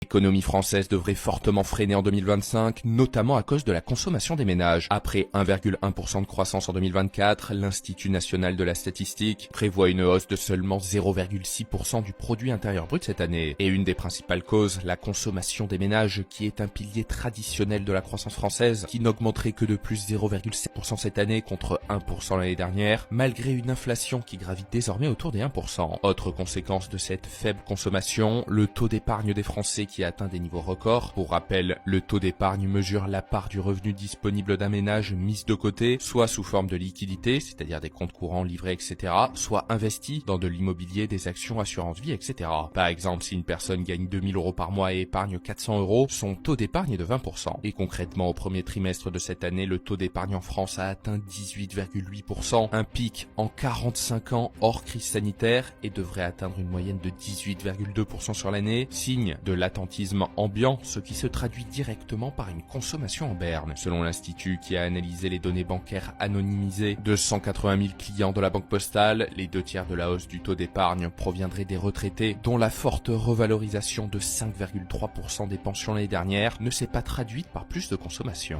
L'économie française devrait fortement freiner en 2025, notamment à cause de la consommation des ménages. Après 1,1% de croissance en 2024, l'Institut national de la statistique prévoit une hausse de seulement 0,6% du produit intérieur brut cette année. Et une des principales causes, la consommation des ménages, qui est un pilier traditionnel de la croissance française, qui n'augmenterait que de plus 0,7% cette année contre 1% l'année dernière, malgré une inflation qui gravite désormais autour des 1%. Autre conséquence de cette faible consommation, le taux d'épargne des Français qui atteint des niveaux records. Pour rappel, le taux d'épargne mesure la part du revenu disponible d'un ménage mise de côté, soit sous forme de liquidité, c'est-à-dire des comptes courants, livrets, etc., soit investi dans de l'immobilier, des actions, assurance vie, etc. Par exemple, si une personne gagne 2000 € par mois et épargne 400 €, son taux d'épargne est de 20%. Et concrètement, au premier trimestre de cette année, le taux d'épargne en France a atteint 18,8%, un pic en 45 ans hors crise sanitaire, et devrait atteindre une moyenne de 18,2% sur l'année, signe de l'attentisme ambiant, ce qui se traduit directement par une consommation en berne. Selon l'Institut, qui a analysé les données bancaires anonymisées de 180 000 clients de la Banque Postale, les 2/3 de la hausse du taux d'épargne proviendraient des retraités, dont la forte revalorisation de 5,3% des pensions l'année dernière ne s'est pas traduite par plus de consommation.